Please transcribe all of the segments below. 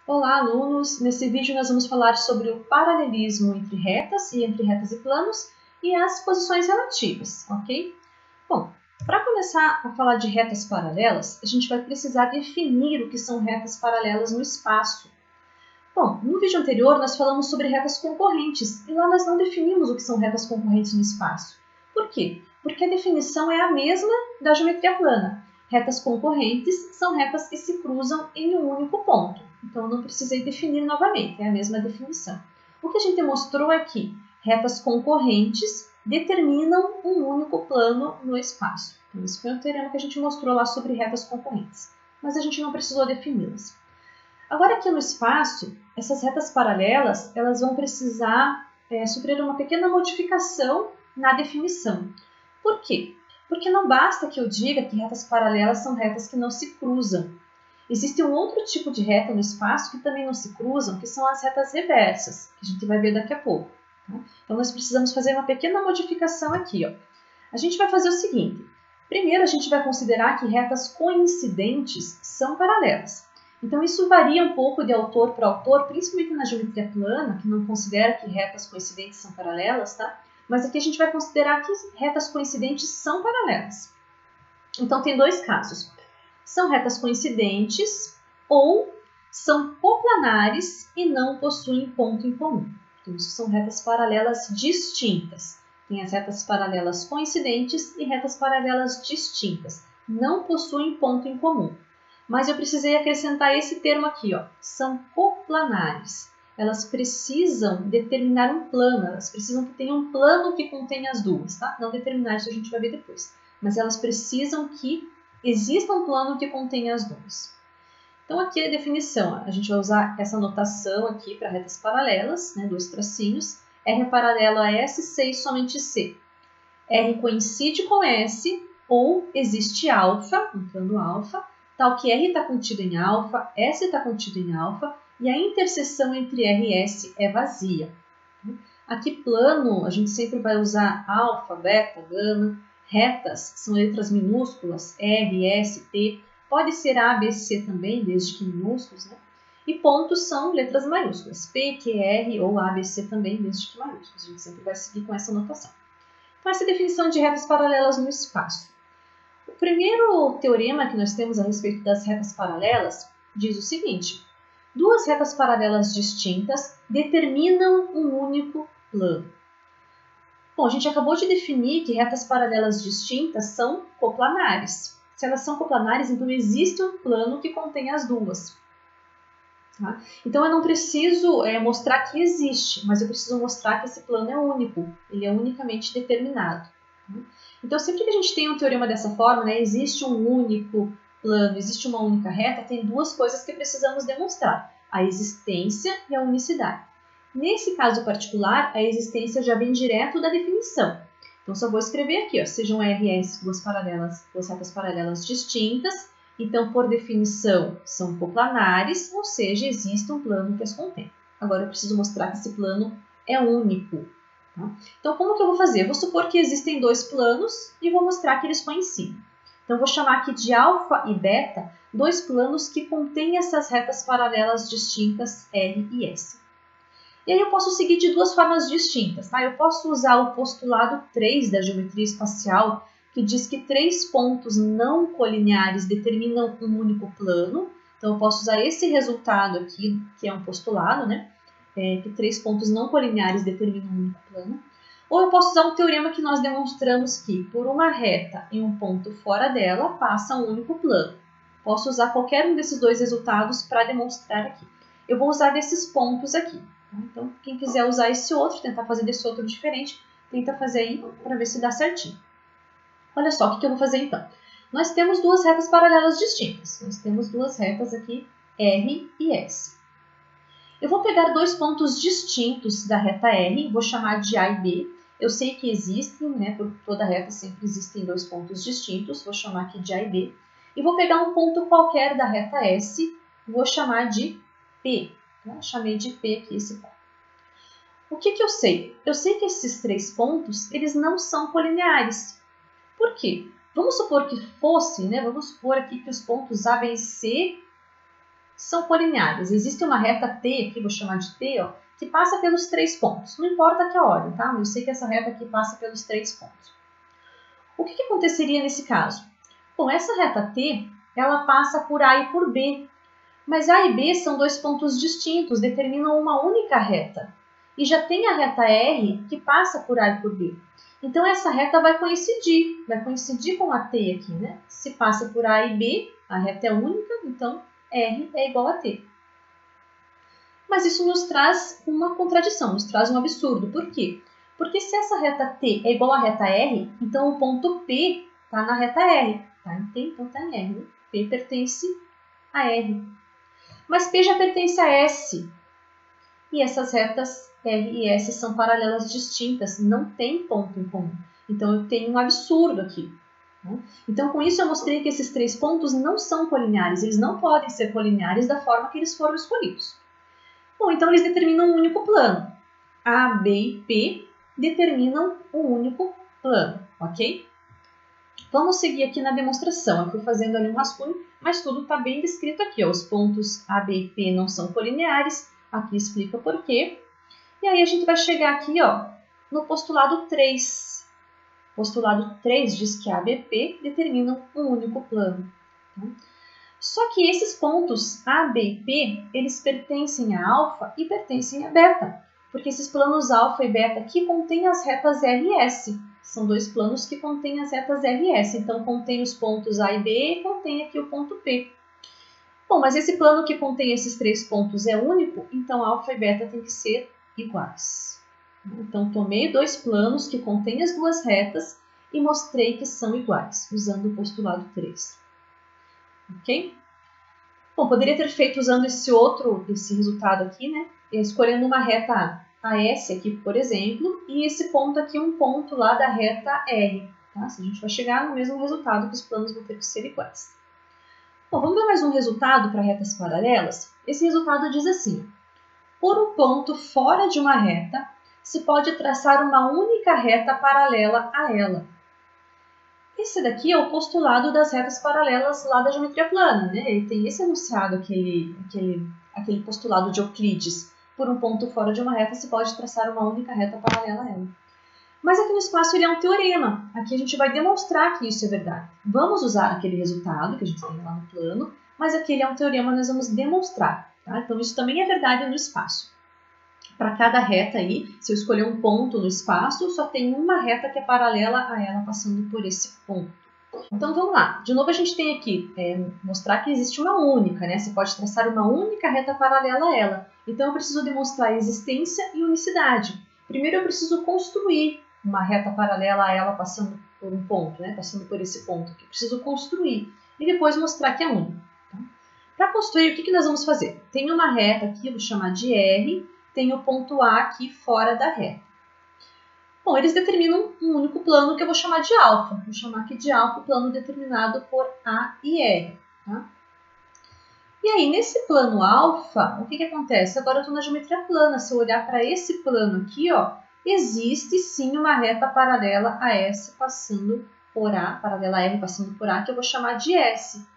Olá, alunos! Nesse vídeo nós vamos falar sobre o paralelismo entre retas e planos e as posições relativas, ok? Bom, para começar a falar de retas paralelas, a gente vai precisar definir o que são retas paralelas no espaço. Bom, no vídeo anterior nós falamos sobre retas concorrentes e lá nós não definimos o que são retas concorrentes no espaço. Por quê? Porque a definição é a mesma da geometria plana. Retas concorrentes são retas que se cruzam em um único ponto. Então, eu não precisei definir novamente, é a mesma definição. O que a gente mostrou é que retas concorrentes determinam um único plano no espaço. Então, esse foi um teorema que a gente mostrou lá sobre retas concorrentes, mas a gente não precisou defini-las. Agora, aqui no espaço, essas retas paralelas elas vão precisar sofrer uma pequena modificação na definição. Por quê? Porque não basta que eu diga que retas paralelas são retas que não se cruzam. Existe um outro tipo de reta no espaço que também não se cruzam, que são as retas reversas, que a gente vai ver daqui a pouco. Tá? Então, nós precisamos fazer uma pequena modificação aqui. Ó. A gente vai fazer o seguinte. Primeiro, a gente vai considerar que retas coincidentes são paralelas. Então, isso varia um pouco de autor para autor, principalmente na geometria plana, que não considera que retas coincidentes são paralelas, tá? Mas aqui a gente vai considerar que retas coincidentes são paralelas. Então, tem dois casos. São retas coincidentes ou são coplanares e não possuem ponto em comum. Então, isso são retas paralelas distintas. Tem as retas paralelas coincidentes e retas paralelas distintas. Não possuem ponto em comum. Mas eu precisei acrescentar esse termo aqui, ó. São coplanares. Elas precisam determinar um plano, elas precisam que tenha um plano que contenha as duas, tá? Não determinar, isso a gente vai ver depois. Mas elas precisam que exista um plano que contenha as duas. Então, aqui é a definição. A gente vai usar essa notação aqui para retas paralelas, né, dois tracinhos. R é paralelo a S, C e somente C. R coincide com S ou existe alfa, um plano alfa, tal que R está contido em alfa, S está contido em alfa, e a interseção entre R e S é vazia. Aqui, plano, a gente sempre vai usar alfa, beta, gama. Retas são letras minúsculas, R, S, T. Pode ser A, B, C também, desde que minúsculos, né? E pontos são letras maiúsculas, P, Q, R ou A, B, C também, desde que maiúsculos. A gente sempre vai seguir com essa notação. Então, essa é a definição de retas paralelas no espaço. O primeiro teorema que nós temos a respeito das retas paralelas diz o seguinte: duas retas paralelas distintas determinam um único plano. Bom, a gente acabou de definir que retas paralelas distintas são coplanares. Se elas são coplanares, então existe um plano que contém as duas. Tá? Então, eu não preciso mostrar que existe, mas eu preciso mostrar que esse plano é único. Ele é unicamente determinado. Tá? Então, sempre que a gente tem um teorema dessa forma, né, existe um único plano, existe uma única reta, tem duas coisas que precisamos demonstrar: a existência e a unicidade. Nesse caso particular, a existência já vem direto da definição. Então, só vou escrever aqui, ó, sejam R e S duas retas paralelas distintas. Então, por definição, são coplanares, ou seja, existe um plano que as contém. Agora, eu preciso mostrar que esse plano é único. Tá? Então, como que eu vou fazer? Eu vou supor que existem dois planos e vou mostrar que eles coincidem. Então, eu vou chamar aqui de alfa e beta dois planos que contêm essas retas paralelas distintas R e S. E aí eu posso seguir de duas formas distintas. Tá? Eu posso usar o postulado 3 da geometria espacial, que diz que três pontos não colineares determinam um único plano. Então, eu posso usar esse resultado aqui, que é um postulado, né? Que três pontos não colineares determinam um único plano. Ou eu posso usar um teorema que nós demonstramos que, por uma reta e um ponto fora dela, passa um único plano. Posso usar qualquer um desses dois resultados para demonstrar aqui. Eu vou usar desses pontos aqui. Então, quem quiser usar esse outro, tentar fazer desse outro diferente, tenta fazer aí para ver se dá certinho. Olha só o que eu vou fazer então. Nós temos duas retas paralelas distintas. Nós temos duas retas aqui, R e S. Eu vou pegar dois pontos distintos da reta R, vou chamar de A e B. Eu sei que existem, né? Por toda reta sempre existem dois pontos distintos, vou chamar aqui de A e B. E vou pegar um ponto qualquer da reta S, vou chamar de P. Tá? Chamei de P aqui esse ponto. O que eu sei? Eu sei que esses três pontos, eles não são colineares. Por quê? Vamos supor que fosse, né? Vamos supor aqui que os pontos A, B e C são colineares. Existe uma reta T, aqui vou chamar de T, ó, que passa pelos 3 pontos. Não importa que a ordem, tá? Eu sei que essa reta aqui passa pelos 3 pontos. O que aconteceria nesse caso? Bom, essa reta T, ela passa por A e por B. Mas A e B são 2 pontos distintos, determinam uma única reta. E já tem a reta R que passa por A e por B. Então, essa reta vai coincidir com a T aqui, né? Se passa por A e B, a reta é única, então R é igual a T. Mas isso nos traz uma contradição, nos traz um absurdo. Por quê? Porque se essa reta T é igual à reta R, então o ponto P está na reta R. Tá em T, então está em R. Né? P pertence a R. Mas P já pertence a S. E essas retas R e S são paralelas distintas, não tem ponto em comum. Então, eu tenho um absurdo aqui. Né? Então, com isso, eu mostrei que esses 3 pontos não são colineares. Eles não podem ser colineares da forma que eles foram escolhidos. Bom, então, eles determinam um único plano. A, B e P determinam um único plano, ok? Vamos seguir aqui na demonstração. Eu fui fazendo ali um rascunho, mas tudo está bem descrito aqui. Ó. Os pontos A, B e P não são colineares. Aqui explica por quê. E aí a gente vai chegar aqui ó, no postulado 3. O postulado 3 diz que A, B e P determinam um único plano. Só que esses pontos A, B e P, eles pertencem a alfa e pertencem a beta. Porque esses planos alfa e beta aqui contêm as retas R e S. São 2 planos que contêm as retas R e S. Então, contém os pontos A e B e contém aqui o ponto P. Bom, mas esse plano que contém esses 3 pontos é único, então alfa e beta tem que ser iguais. Então, tomei 2 planos que contêm as 2 retas e mostrei que são iguais, usando o postulado 3. Ok? Bom, poderia ter feito usando esse resultado aqui, né? Escolhendo uma reta AS aqui, por exemplo, e esse ponto aqui um ponto lá da reta R. Tá? A gente vai chegar no mesmo resultado que os planos vão ter que ser iguais. Bom, vamos ver mais um resultado para retas paralelas? Esse resultado diz assim: por um ponto fora de uma reta, se pode traçar uma única reta paralela a ela. Esse daqui é o postulado das retas paralelas lá da geometria plana, né? Ele tem esse enunciado, aquele postulado de Euclides. Por um ponto fora de uma reta, se pode traçar uma única reta paralela a ela. Mas aqui no espaço ele é um teorema. Aqui a gente vai demonstrar que isso é verdade. Vamos usar aquele resultado que a gente tem lá no plano, mas aqui ele é um teorema, nós vamos demonstrar. Tá? Então isso também é verdade no espaço. Para cada reta aí, se eu escolher um ponto no espaço, só tem uma reta que é paralela a ela passando por esse ponto. Então vamos lá. De novo a gente tem aqui, mostrar que existe uma única, né? Você pode traçar uma única reta paralela a ela. Então eu preciso demonstrar existência e unicidade. Primeiro eu preciso construir uma reta paralela a ela passando por um ponto, né? Passando por esse ponto aqui. Preciso construir e depois mostrar que é única. Tá? Para construir, o que nós vamos fazer? Tem uma reta aqui, eu vou chamar de R, tem o ponto A aqui fora da reta. Bom, eles determinam um único plano que eu vou chamar de alfa. Vou chamar aqui de alfa o plano determinado por A e R. Tá? E aí, nesse plano alfa, o que acontece? Agora eu estou na geometria plana. Se eu olhar para esse plano aqui, ó, existe sim uma reta paralela a S passando por A, paralela a R passando por A, que eu vou chamar de S.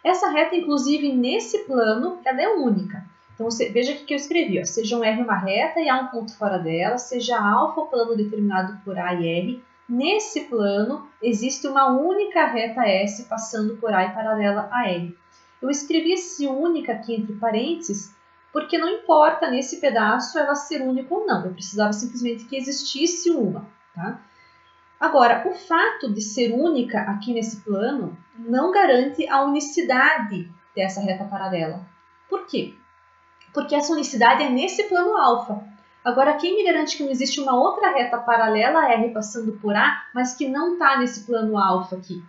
Essa reta, inclusive, nesse plano, ela é única. Então, veja aqui que eu escrevi, ó, seja um R uma reta e há um ponto fora dela, seja alfa o plano determinado por A e R. Nesse plano, existe uma única reta S passando por A e paralela a R. Eu escrevi esse única aqui entre parênteses, porque não importa nesse pedaço ela ser única ou não. Eu precisava simplesmente que existisse uma. Tá? Agora, o fato de ser única aqui nesse plano não garante a unicidade dessa reta paralela. Por quê? Porque essa unicidade é nesse plano alfa. Agora, quem me garante que não existe uma outra reta paralela a R passando por A, mas que não está nesse plano alfa aqui?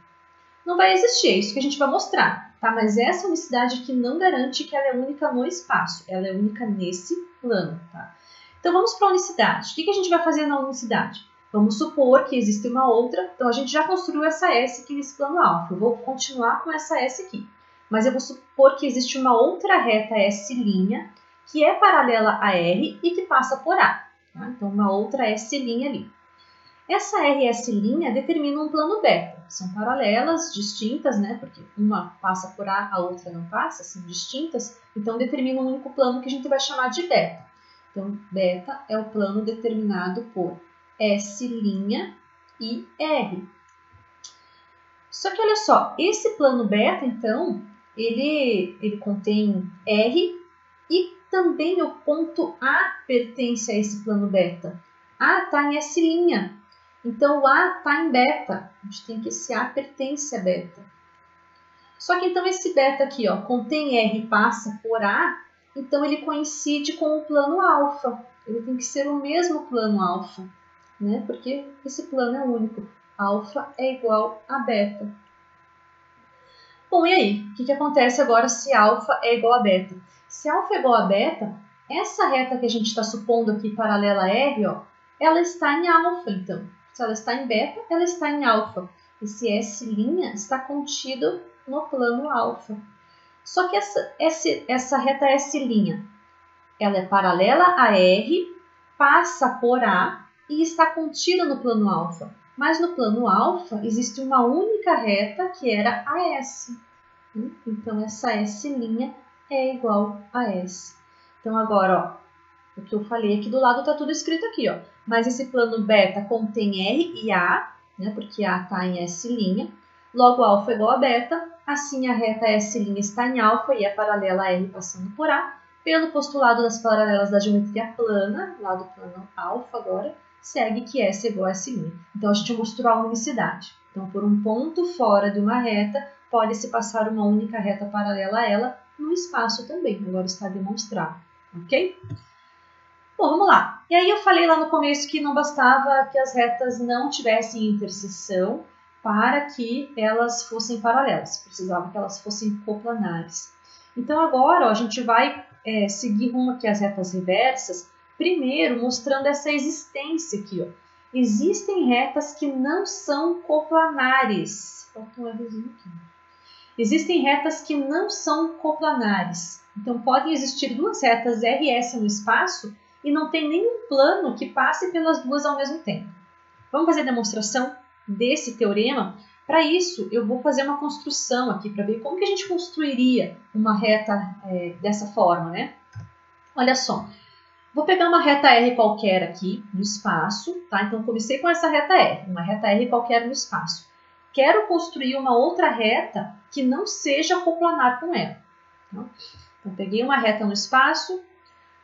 Não vai existir, é isso que a gente vai mostrar. Tá? Mas essa unicidade aqui não garante que ela é única no espaço, ela é única nesse plano. Tá? Então, vamos para a unicidade. O que a gente vai fazer na unicidade? Vamos supor que existe uma outra, então a gente já construiu essa S aqui nesse plano alfa. Eu vou continuar com essa S aqui. Mas eu vou supor que existe uma outra reta S' que é paralela a R e que passa por A. Tá? Então, uma outra S' ali. Essa RS' determina um plano beta. são paralelas, distintas, né? Porque uma passa por A, a outra não passa, são distintas. Então, determina um único plano que a gente vai chamar de beta. Então, beta é o plano determinado por S' e R. Só que olha só, esse plano beta, então, ele contém R e também o ponto A pertence a esse plano beta. A está em S'. Então, o A está em beta. A gente tem que esse A pertence a beta. Só que então esse beta aqui, ó, contém R e passa por A, então ele coincide com o plano alfa. Ele tem que ser o mesmo plano alfa, né? Porque esse plano é único. Alfa é igual a beta. Bom, e aí? O que acontece agora se alfa é igual a beta? Se alfa é igual a beta, essa reta que a gente está supondo aqui paralela a R, ó, ela está em alfa, então. Se ela está em beta, ela está em alfa. Esse S' está contido no plano alfa. Só que essa reta S', ela é paralela a R, passa por A e está contida no plano alfa. Mas no plano alfa existe uma única reta que era a S. Então, essa S' é igual a S. Então, agora, ó, o que eu falei aqui do lado está tudo escrito aqui, ó. Mas esse plano beta contém R e A, né, porque A está em S'. Logo, alfa é igual a beta. Assim, a reta S' está em alfa e é paralela a R passando por A. Pelo postulado das paralelas da geometria plana, lá do plano alfa agora, segue que S é igual a S'. Então, a gente mostrou a unicidade. Então, por um ponto fora de uma reta, pode-se passar uma única reta paralela a ela no espaço também. Agora está demonstrado, ok? Bom, vamos lá. E aí eu falei lá no começo que não bastava que as retas não tivessem interseção para que elas fossem paralelas. Precisava que elas fossem coplanares. Então agora ó, a gente vai seguir rumo aqui às retas reversas, primeiro mostrando essa existência aqui. Ó. Existem retas que não são coplanares. Falta um errozinho aqui. Existem retas que não são coplanares. Então podem existir duas retas R e S no espaço e não tem nenhum plano que passe pelas duas ao mesmo tempo. Vamos fazer a demonstração desse teorema? Para isso, eu vou fazer uma construção aqui para ver como que a gente construiria uma reta dessa forma, né? Olha só, vou pegar uma reta R qualquer aqui no espaço, tá? Então, comecei com essa reta R, uma reta R qualquer no espaço. Quero construir uma outra reta que não seja coplanar com ela. Tá? Então, peguei uma reta no espaço,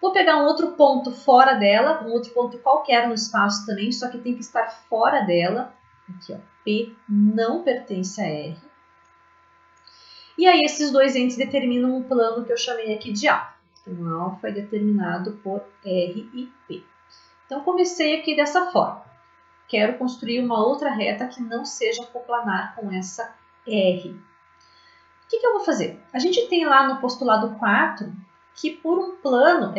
vou pegar um outro ponto fora dela, um outro ponto qualquer no espaço também, só que tem que estar fora dela. Aqui, ó, P não pertence a R. E aí esses dois entes determinam um plano que eu chamei aqui de A. Então, alfa é determinado por R e P. Então, comecei aqui dessa forma. Quero construir uma outra reta que não seja coplanar com essa R. O que eu vou fazer? A gente tem lá no postulado 4 que por um plano,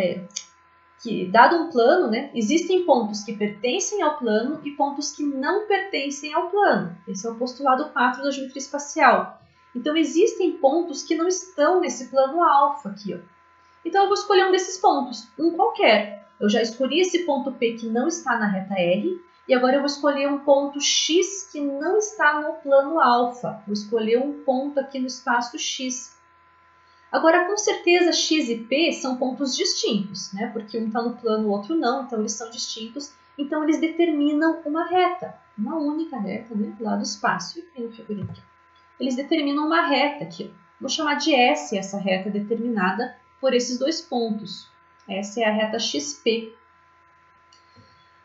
dado um plano, né, existem pontos que pertencem ao plano e pontos que não pertencem ao plano. Esse é o postulado 4 da geometria espacial. Então, existem pontos que não estão nesse plano alfa aqui. Ó. Então, eu vou escolher um desses pontos, um qualquer. Eu já escolhi esse ponto P que não está na reta R, e agora eu vou escolher um ponto X que não está no plano alfa. Vou escolher um ponto aqui no espaço X. Agora, com certeza, X e P são pontos distintos, né? Porque um está no plano, o outro não, então eles são distintos. Então, eles determinam uma reta, uma única reta, né? Lá do espaço. E tem no figurino aqui. Eles determinam uma reta aqui. Vou chamar de S essa reta determinada por esses dois pontos. Essa é a reta XP.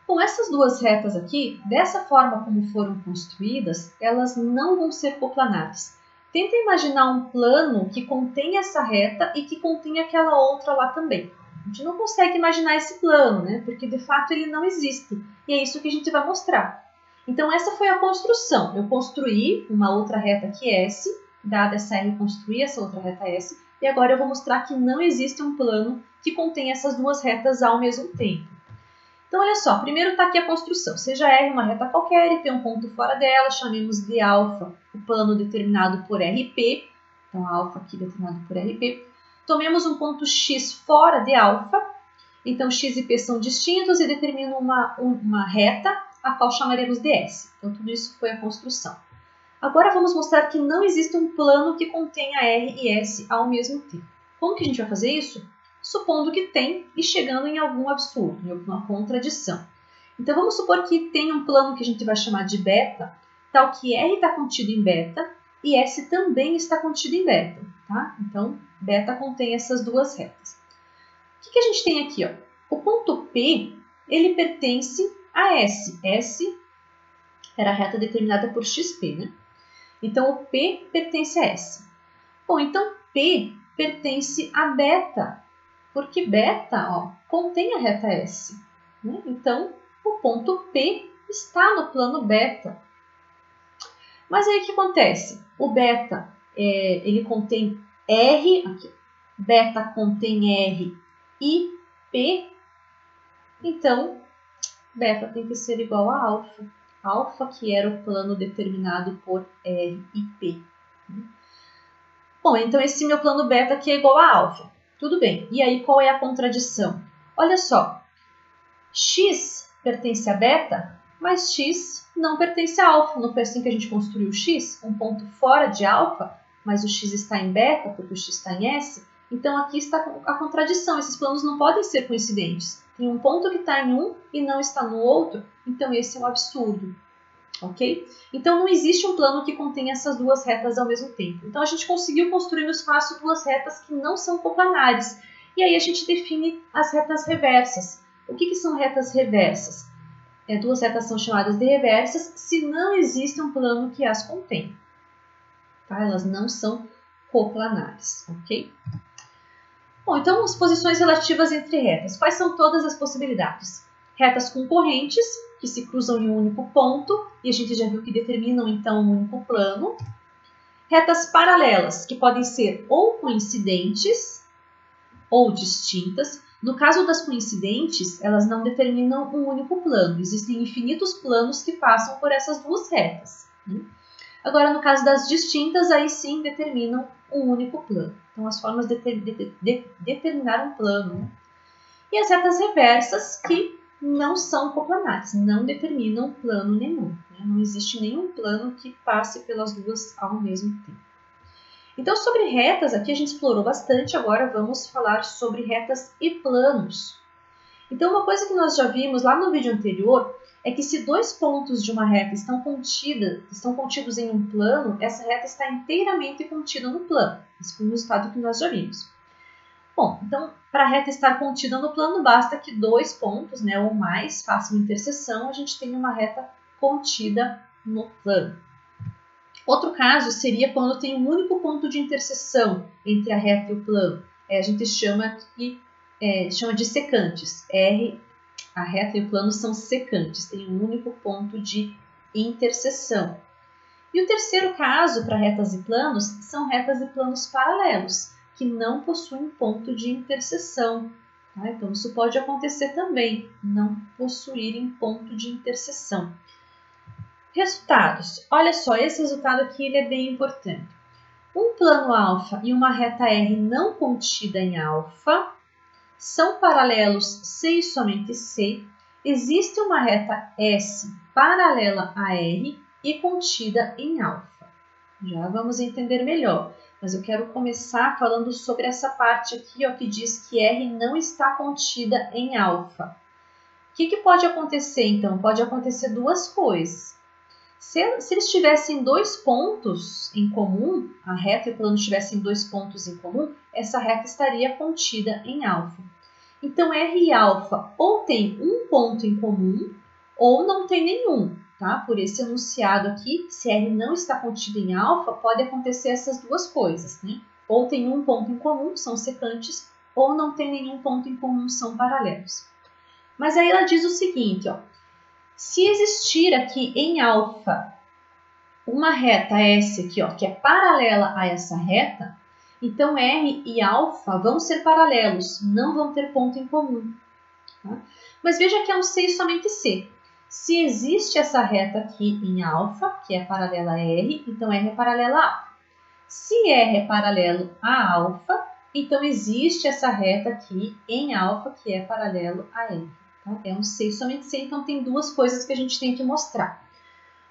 Bom, essas duas retas aqui, dessa forma como foram construídas, elas não vão ser coplanares. Tenta imaginar um plano que contém essa reta e que contém aquela outra lá também. A gente não consegue imaginar esse plano, né? Porque de fato ele não existe. E é isso que a gente vai mostrar. Então essa foi a construção. Eu construí uma outra reta aqui S, dada essa R, eu construí essa outra reta S, e agora eu vou mostrar que não existe um plano que contém essas duas retas ao mesmo tempo. Então, olha só, primeiro está aqui a construção. Seja R uma reta qualquer e P um ponto fora dela, chamemos de alfa o plano determinado por RP. Então, alfa aqui determinado por RP. Tomemos um ponto X fora de alfa. Então, X e P são distintos e determinam uma reta, a qual chamaremos de S. Então, tudo isso foi a construção. Agora vamos mostrar que não existe um plano que contenha R e S ao mesmo tempo. Como que a gente vai fazer isso? Supondo que tem e chegando em algum absurdo, em alguma contradição. Então vamos supor que tem um plano que a gente vai chamar de beta, tal que R está contido em beta e S também está contido em beta. Tá? Então, beta contém essas duas retas. O que a gente tem aqui? Ó? O ponto P, ele pertence a S. S era a reta determinada por XP, né? Então, o P pertence a S. Bom, então P pertence a beta, porque beta contém a reta S. Né? Então, o ponto P está no plano beta. Mas aí o que acontece? O beta ele contém R, aqui, beta contém R e P, então beta tem que ser igual a alfa. Alfa que era o plano determinado por R e P. Bom, então esse meu plano beta aqui é igual a alfa. Tudo bem. E aí qual é a contradição? Olha só, x pertence a beta, mas x não pertence a alfa. Não foi assim que a gente construiu o x? Um ponto fora de alfa, mas o x está em beta, porque o x está em S. Então aqui está a contradição. Esses planos não podem ser coincidentes. Tem um ponto que está em um e não está no outro, então esse é um absurdo. Ok? Então não existe um plano que contenha essas duas retas ao mesmo tempo. Então a gente conseguiu construir no espaço duas retas que não são coplanares. E aí a gente define as retas reversas. O que são retas reversas? Duas retas são chamadas de reversas se não existe um plano que as contém. Tá? Elas não são coplanares. Ok? Bom, então as posições relativas entre retas. Quais são todas as possibilidades? Retas concorrentes, que se cruzam em um único ponto, e a gente já viu que determinam então um único plano. Retas paralelas, que podem ser ou coincidentes ou distintas. No caso das coincidentes, elas não determinam um único plano. Existem infinitos planos que passam por essas duas retas. Agora, no caso das distintas, aí sim determinam um único plano. Então, as formas de determinar um plano. E as retas reversas, que não são coplanares, não determinam plano nenhum. Não existe nenhum plano que passe pelas duas ao mesmo tempo. Então, sobre retas, aqui a gente explorou bastante, agora vamos falar sobre retas e planos. Então, uma coisa que nós já vimos lá no vídeo anterior é que se dois pontos de uma reta estão contidos em um plano, essa reta está inteiramente contida no plano. Esse foi um resultado que nós já vimos. Bom, então, para a reta estar contida no plano, basta que dois pontos, ou mais, façam interseção, a gente tem uma reta contida no plano. Outro caso seria quando tem um único ponto de interseção entre a reta e o plano. A gente chama de secantes. A reta e o plano são secantes, tem um único ponto de interseção. E o terceiro caso para retas e planos são retas e planos paralelos, que não possuem ponto de interseção. Tá? Então, isso pode acontecer também, não possuírem ponto de interseção. Resultados. Olha só, esse resultado aqui ele é bem importante. Um plano alfa e uma reta R não contida em alfa são paralelos C e somente C. Existe uma reta S paralela a R e contida em alfa. Já vamos entender melhor, mas eu quero começar falando sobre essa parte aqui, que diz que R não está contida em alfa. O que pode acontecer, então? Pode acontecer duas coisas. Se eles tivessem dois pontos em comum, a reta e o plano tivessem dois pontos em comum, essa reta estaria contida em alfa. Então, R e alfa ou tem um ponto em comum ou não tem nenhum. Tá? Por esse enunciado aqui, se R não está contido em alfa, pode acontecer essas duas coisas. Né? Ou tem um ponto em comum, são secantes, ou não tem nenhum ponto em comum, são paralelos. Mas aí ela diz o seguinte, se existir aqui em alfa uma reta S aqui, que é paralela a essa reta, então R e alfa vão ser paralelos, não vão ter ponto em comum. Tá? Mas veja que é um C e somente C. Se existe essa reta aqui em alfa, que é paralela a R, então R é paralela a alfa. Se R é paralelo a alfa, então existe essa reta aqui em alfa, que é paralelo a R. Tá? É um C e somente C, então tem duas coisas que a gente tem que mostrar.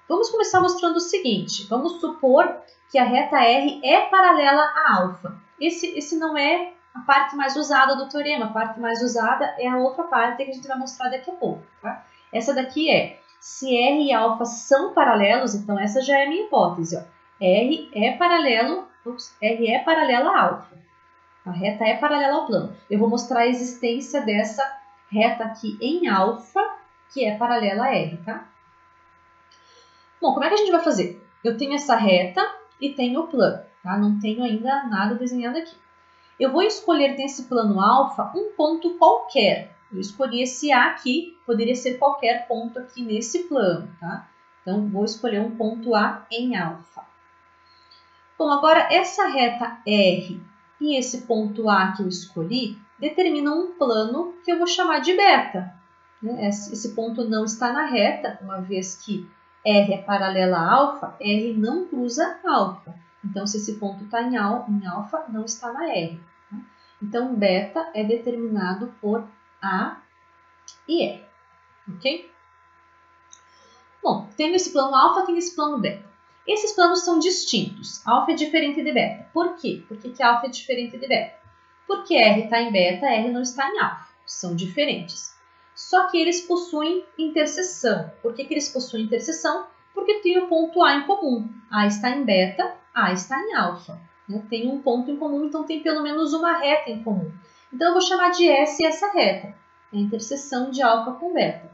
Vamos começar mostrando o seguinte. Vamos supor que a reta R é paralela a alfa. Esse não é a parte mais usada do teorema. A parte mais usada é a outra parte que a gente vai mostrar daqui a pouco. Tá? Essa daqui é, se R e alfa são paralelos, então essa já é a minha hipótese. Ó. R é paralelo a alfa. A reta é paralela ao plano. Eu vou mostrar a existência dessa reta aqui em alfa, que é paralela a R, tá? Bom, como é que a gente vai fazer? Eu tenho essa reta e tenho o plano, tá? Não tenho ainda nada desenhado aqui. Eu vou escolher nesse plano alfa um ponto qualquer. Eu escolhi esse A aqui, poderia ser qualquer ponto aqui nesse plano, tá? Então, vou escolher um ponto A em alfa. Bom, agora essa reta R e esse ponto A que eu escolhi determinam um plano que eu vou chamar de beta. Esse ponto não está na reta, uma vez que R é paralela a alfa, R não cruza alfa. Então, se esse ponto está em alfa, não está na R. Então, beta é determinado por A e R. Ok? Bom, tenho esse plano alfa, tenho esse plano beta. Esses planos são distintos. Alfa é diferente de beta. Por quê? Por que alfa é diferente de beta? Porque R está em beta, R não está em alfa. São diferentes. Só que eles possuem interseção. Por que eles possuem interseção? Porque tem o ponto A em comum. A está em beta, A está em alfa. Tem um ponto em comum, então tem pelo menos uma reta em comum. Então eu vou chamar de S essa reta. É a interseção de alfa com beta.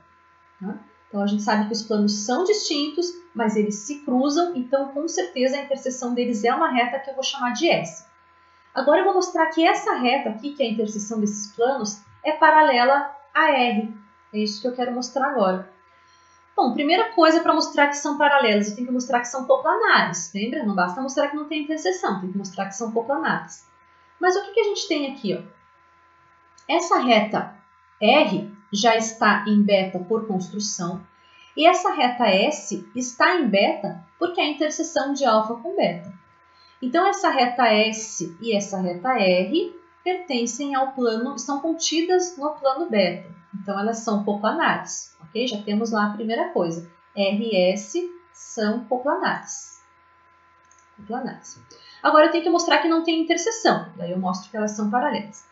Então, a gente sabe que os planos são distintos, mas eles se cruzam, então, com certeza, a interseção deles é uma reta que eu vou chamar de S. Agora, eu vou mostrar que essa reta aqui, que é a interseção desses planos, é paralela a R. É isso que eu quero mostrar agora. Bom, primeira coisa para mostrar que são paralelos, eu tenho que mostrar que são coplanares. Lembra? Não basta mostrar que não tem interseção, tem que mostrar que são coplanares. Mas o que a gente tem aqui? Ó? Essa reta R já está em beta por construção, e essa reta S está em beta porque é a interseção de alfa com beta. Então, essa reta S e essa reta R pertencem ao plano, estão contidas no plano beta. Então, elas são coplanares, ok? Já temos lá a primeira coisa. R e S são coplanares. Agora, eu tenho que mostrar que não tem interseção. Daí eu mostro que elas são paralelas.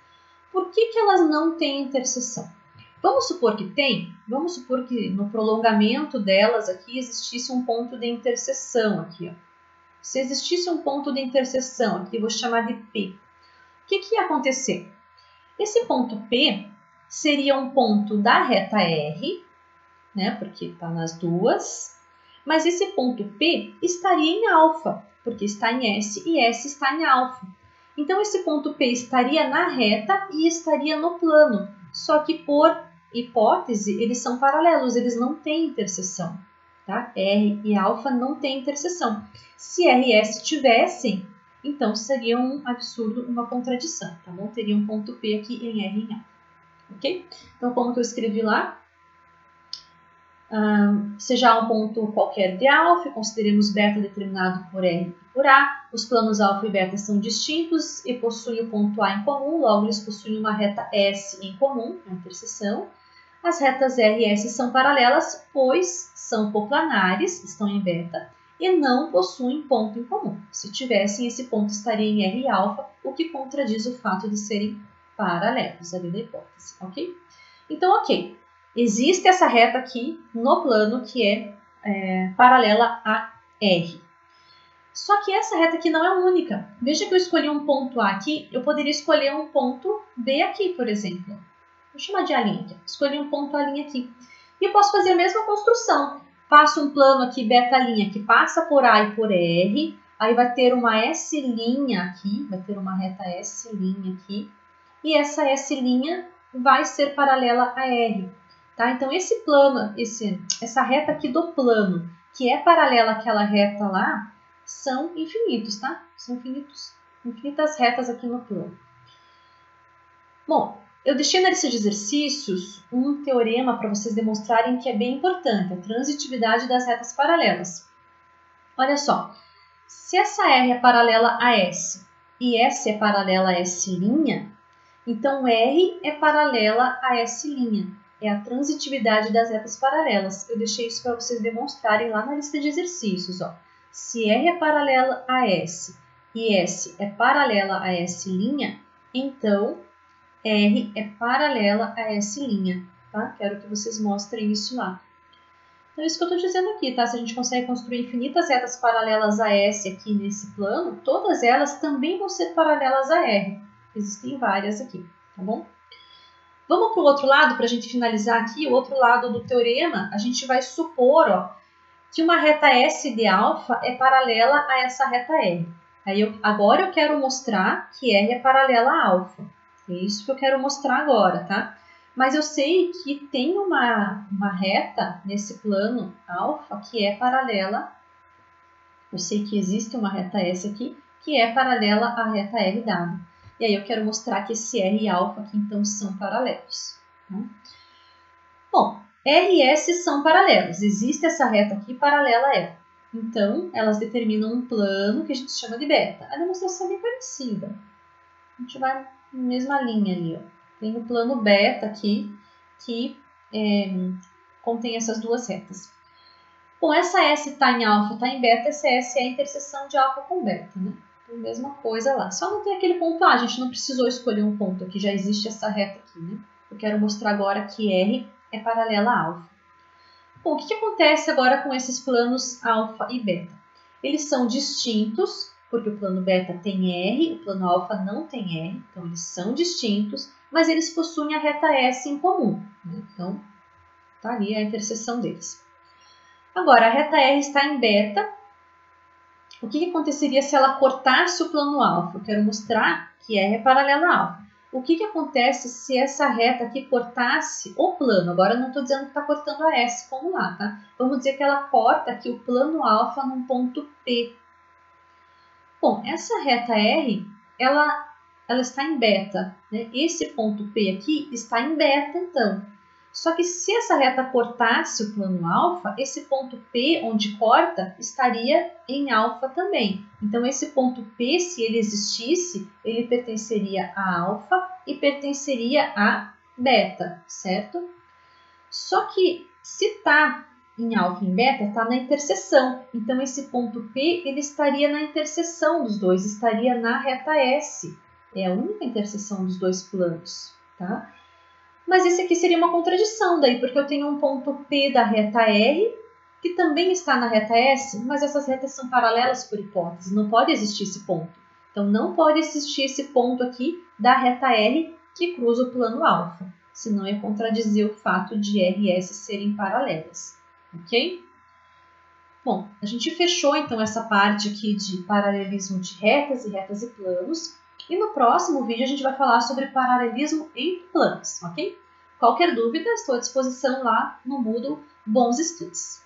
Por que elas não têm interseção? Vamos supor que tem, vamos supor que no prolongamento delas aqui existisse um ponto de interseção aqui. Ó. Se existisse um ponto de interseção aqui, eu vou chamar de P. O que ia acontecer? Esse ponto P seria um ponto da reta R, né, porque está nas duas, mas esse ponto P estaria em alfa, porque está em S e S está em alfa. Então, esse ponto P estaria na reta e estaria no plano, só que por hipótese, eles são paralelos, eles não têm interseção. Tá? R e alfa não têm interseção. Se R e S tivessem, então seria um absurdo, uma contradição. Tá bom? Teria um ponto P aqui em R e em alfa. Ok? Então, como que eu escrevi lá? Seja um ponto qualquer de alfa, consideremos beta determinado por R e por A. Os planos alfa e beta são distintos e possuem o ponto A em comum, logo eles possuem uma reta S em comum, a interseção. As retas R e S são paralelas, pois são coplanares, estão em beta, e não possuem ponto em comum. Se tivessem, esse ponto estaria em R e alfa, o que contradiz o fato de serem paralelos, ali da hipótese, ok? Então, ok. Existe essa reta aqui no plano que é paralela a R. Só que essa reta aqui não é única. Veja que eu escolhi um ponto A aqui, eu poderia escolher um ponto B aqui, por exemplo. Vou chamar de A' aqui. Escolhi um ponto A' aqui. E eu posso fazer a mesma construção. Faço um plano aqui, beta' que passa por A e por R. Aí vai ter uma S' aqui, vai ter uma reta S' aqui. E essa S' vai ser paralela a R. Tá? Então, esse plano, essa reta aqui do plano, que é paralela àquela reta lá, são infinitos, tá? São infinitas retas aqui no plano. Bom, eu deixei na lista de exercícios um teorema para vocês demonstrarem que é bem importante, a transitividade das retas paralelas. Olha só, se essa R é paralela a S e S é paralela a S', então R é paralela a S'. é a transitividade das retas paralelas. Eu deixei isso para vocês demonstrarem lá na lista de exercícios. Ó. Se R é paralela a S e S é paralela a S', então R é paralela a S'. Tá? Quero que vocês mostrem isso lá. Então, é isso que eu estou dizendo aqui, tá? Se a gente consegue construir infinitas retas paralelas a S aqui nesse plano, todas elas também vão ser paralelas a R. Existem várias aqui, tá bom? Vamos para o outro lado, para a gente finalizar aqui. O outro lado do teorema, a gente vai supor ó, que uma reta S de alfa é paralela a essa reta R. Agora eu quero mostrar que R é paralela a alfa. É isso que eu quero mostrar agora, tá? Mas eu sei que tem uma reta nesse plano alfa que é paralela. Eu sei que existe uma reta S aqui que é paralela à reta R dada. E aí eu quero mostrar que esse R e alfa aqui então são paralelos. Tá? Bom, R e S são paralelos. Existe essa reta aqui paralela a ela. Então, elas determinam um plano que a gente chama de beta. A demonstração é bem parecida. A gente vai na mesma linha ali, ó. Tem o plano beta aqui, que contém essas duas retas. Bom, essa S está em alfa, está em beta, essa S é a interseção de alfa com beta, né? Então, mesma coisa lá. Só não tem aquele ponto A, a gente não precisou escolher um ponto aqui, já existe essa reta aqui, né? Eu quero mostrar agora que R é paralela a alfa. Bom, o que acontece agora com esses planos alfa e beta? Eles são distintos, porque o plano beta tem R, o plano alfa não tem R, então eles são distintos, mas eles possuem a reta S em comum. Né? Então, tá ali a interseção deles. Agora, a reta R está em beta. O que aconteceria se ela cortasse o plano alfa? Eu quero mostrar que R é paralela a alfa. O que acontece se essa reta aqui cortasse o plano? Agora eu não estou dizendo que está cortando a S como lá, tá? Vamos dizer que ela corta aqui o plano alfa num ponto P. Bom, essa reta R, ela está em beta. Né? Esse ponto P aqui está em beta, então. Só que se essa reta cortasse o plano alfa, esse ponto P, onde corta, estaria em alfa também. Então, esse ponto P, se ele existisse, ele pertenceria a alfa e pertenceria a beta, certo? Só que se está em alfa e em beta, está na interseção. Então, esse ponto P, ele estaria na interseção dos dois, estaria na reta S. É a única interseção dos dois planos, tá? Mas esse aqui seria uma contradição daí, porque eu tenho um ponto P da reta R, que também está na reta S, mas essas retas são paralelas por hipótese, não pode existir esse ponto. Então, não pode existir esse ponto aqui da reta R que cruza o plano alfa, senão ia contradizer o fato de R e S serem paralelas, ok? Bom, a gente fechou então essa parte aqui de paralelismo de retas e planos. E no próximo vídeo a gente vai falar sobre paralelismo entre planos, ok? Qualquer dúvida, estou à disposição lá no Moodle. Bons estudos!